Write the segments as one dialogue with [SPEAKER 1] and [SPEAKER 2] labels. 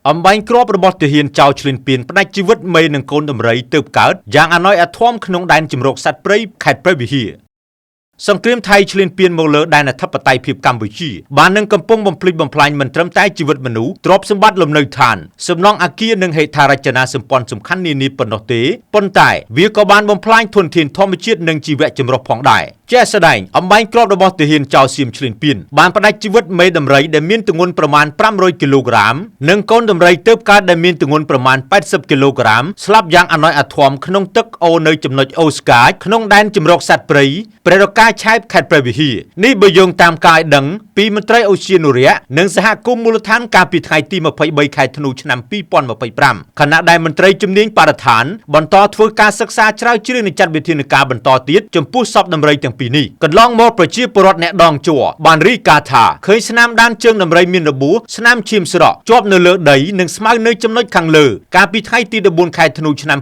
[SPEAKER 1] អំបែងគ្រាប់របស់ទាហានចៅឈ្លានពានផ្ដាច់ជីវិតមេនឹងកូនដំរីទើបកើតយ៉ាងអាណយអាធំក្នុងដែនជំរកសត្វព្រៃខេត្តព្រះវិហារសង្គ្រាមថៃឈ្លានពានមកលើដែនអធិបតេយ្យភាពកម្ពុជាបាននឹងកំពុងបំផ្លិចបំផ្លាញមិនត្រឹមតែជីវិតមនុស្សទ្រព្យសម្បត្តិលំនៅឋានសំណង់អគារនិងហេដ្ឋារចនាសម្ព័ន្ធសំខាន់នានាប៉ុណ្ណោះទេប៉ុន្តែវាក៏បានបំផ្លាញធនធានធម្មជាតិនិងជីវៈចម្រុះផងដែរជាក់ស្ដែងអំបែងគ្រាប់របស់ទាហានចៅសៀមឈ្លានពានបានផ្ដាច់ជីវិតមេដំរីដែលមានទម្ងន់ប្រមាណ500គីឡូក្រាមនិងកូនដំរីទើបកើតដែលមានទម្ងន់ប្រមាណ80គីឡូក្រាមស្លាប់យ៉ាងអាណយអាធមក្នុងទឹកអូរនៅចំណុចអូស្កាចក្នុងដែនជំរកសត្វព្រៃព្រះរកាឆែបខេត្តព្រះវិហារនេះបើយោងតាមការឲ្យដឹងពីមន្ត្រីអូសៀនុរៈនិងសហគមន៍មូលដ្ឋានកាលពីថ្ងៃទី23ខែធ្នូឆ្នាំ2025ខណៈដែលមន្ត្រីជំនាញបរិស្ថានបន្តធ្វើការសិក្សាជ្រៅជ្រៅនិងចាត់វិធានការបន្តទៀតចំពោះសពដំរីទាំងពីរនេះកន្លងមកប្រជាពលរដ្ឋអ្នកដងជួរបានរាយការណ៍ថាឃើញស្នាមដានជើងដំរីមានរបួសស្នាមឈាមស្រក់ជាប់នៅលើដីនិងស្មៅនៅចំណុចខាងលើកាលពីថ្ងៃទី14ខែធ្នូឆ្នាំ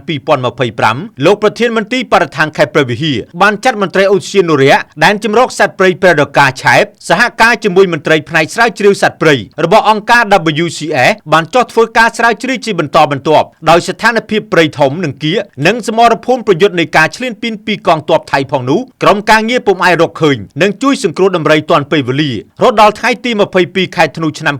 [SPEAKER 1] 2025លោកប្រធានមន្ត្រីបរិស្ថានខេត្តព្រះវិហារបានចាត់មន្ត្រីអូសៀនុរៈដែនជំរកសត្វព្រៃព្រះរកាឆែបសហការជាមួយមន្ត្រីផ្នែកស្រាវជ្រាវសត្វព្រៃរបស់អង្គការ WCS បានចុះធ្វើការស្រាវជ្រាវជាបន្តបន្ទាប់ដោយស្ថានភាពព្រៃធំនិងគៀកនិងសមរភូមិប្រយុទ្ធនៃការឈ្លានពានពីកងទ័ពថៃផងនោះក្រុមការងារពុំអាចរកឃើញនិងជួយសង្គ្រោះដំរីទាន់ពេលវេលារហូតដល់ថ្ងៃទី22ខែធ្នូឆ្នាំ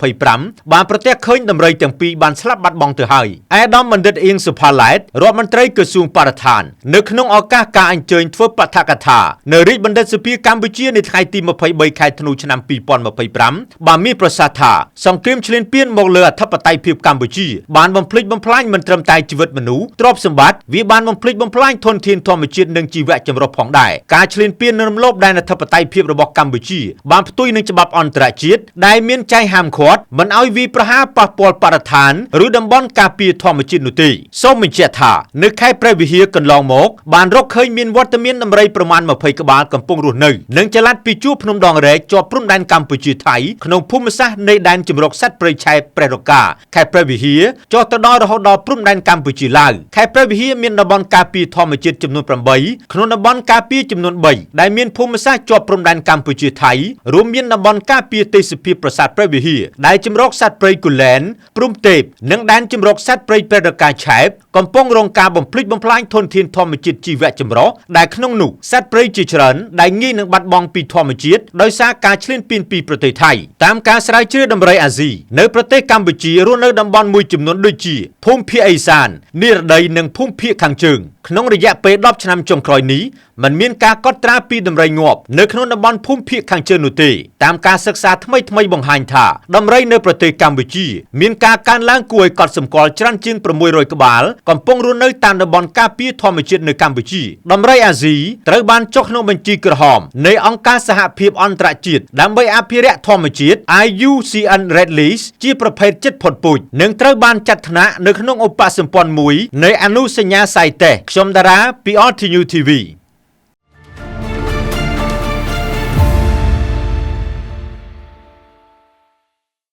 [SPEAKER 1] 2025បានប្រទះឃើញដំរីទាំងពីរបានស្លាប់បាត់បង់ទៅហើយឯកឧត្តមបណ្ឌិតអៀងសុផាឡែតរដ្ឋមន្ត្រីក្រសួងបរិស្ថាននៅក្នុងឱកាសការអញ្ជើញធ្វើបឋកថានៅរាជបណ្ឌិតសភាកម្ពុជានៅថ្ងៃទី23ខែធ្នូឆ្នាំ2025បានមានប្រសាសន៍ថាសង្គ្រាមឈ្លានពានមកលើអធិបតេយ្យភាពកម្ពុជាបានបំផ្លិចបំផ្លាញមិនត្រឹមតែជីវិតមនុស្សទ្រព្យសម្បត្តិវាបានបំផ្លិចបំផ្លាញធនធានធម្មជាតិនិងជីវៈចម្រុះផងដែរការឈ្លានពាននិងរំលោភដែនអធិបតេយ្យភាពរបស់កម្ពុជាបានផ្ទុយនឹងច្បាប់អន្តរជាតិដែលមានចែងហាមឃាត់មិនឲ្យវាយប្រហារប៉ះពាល់បរិស្ថានឬតំបន់ការពារធម្មជាតិនោះទេសូមបញ្ជាក់ថានៅខេត្តព្រះវិហារកន្លងមកបានរកឃើញមានវត្តមានដំរីប្រមាណ20ក្បាលកំពុងរស់នៅនិងចល័តពីជួរភ្នំដងរែកជាប់ព្រំដែនកម្ពុជាថៃក្នុងភូមិសាស្ត្រនៃដែនជំរកសត្វព្រៃឆែបព្រះរកាខេត្តព្រះវិហារចុះទៅដល់រហូតដល់ព្រំដែនកម្ពុជាឡាវខេត្តព្រះវិហារមានតំបន់ការពារធម្មជាតិចំនួន8ក្នុងតំបន់ការពារចំនួន3ដែលមានភូមិសាស្ត្រជាប់ព្រំដែនកម្ពុជាថៃរួមមានតំបន់ការពារទេសភាពប្រាសាទព្រះវិហារដែលជំរកសត្វព្រៃគូលែនព្រំទេពនិងដែនជំរកសត្វព្រៃព្រះរកាឆែបកំពុងរងការបំផ្លិចបំផ្លាញធនធានធម្មជាតិជីវៈចម្រុះដែលក្នុងនោះសត្វព្រៃជាច្រើនដែលងាយនឹងបាត់បង់ពីធម្មជាតិដោយសារការឈ្លានពានពីប្រទេសថៃតាមការស្រាវជ្រាវដំរីអាស៊ីនៅប្រទេសកម្ពុជារស់នៅតំបន់មួយចំនួនដូចជាភូមិភាគឦសាននិរតីនិងភូមិភាគខាងជើងក្នុងរយៈពេល10ឆ្នាំចុងក្រោយនេះมันមានការកត់ត្រាពីដំរីងាប់នៅក្នុងតំបន់ភូមិភាគខាងជើងនោះទេតាមការសិក្សាថ្មីបង្ហាញថាដំរីនៅប្រទេសកម្ពុជាមានការកើនឡើងគួរឲ្យកត់សម្គាល់ច្រើនជាង600ក្បាលកំពុងរស់នៅតាមតំបន់ការពារធម្មជាតិនៅកម្ពុជាដំរីអាស៊ីត្រូវបានចុះក្នុងបញ្ជីក្រហមនៃអង្គការសហភាពអន្តរជាតិដើម្បីអភិរក្សធម្មជាតិ IUCN Red List ជាប្រភេទជិតផុតពូជនិងត្រូវបានចាត់ថ្នាក់នៅក្នុងឧបសម្ព័ន្ធមួយនៃអនុសញ្ញាសៃតេសខ្ញុំតារាពី RTU TV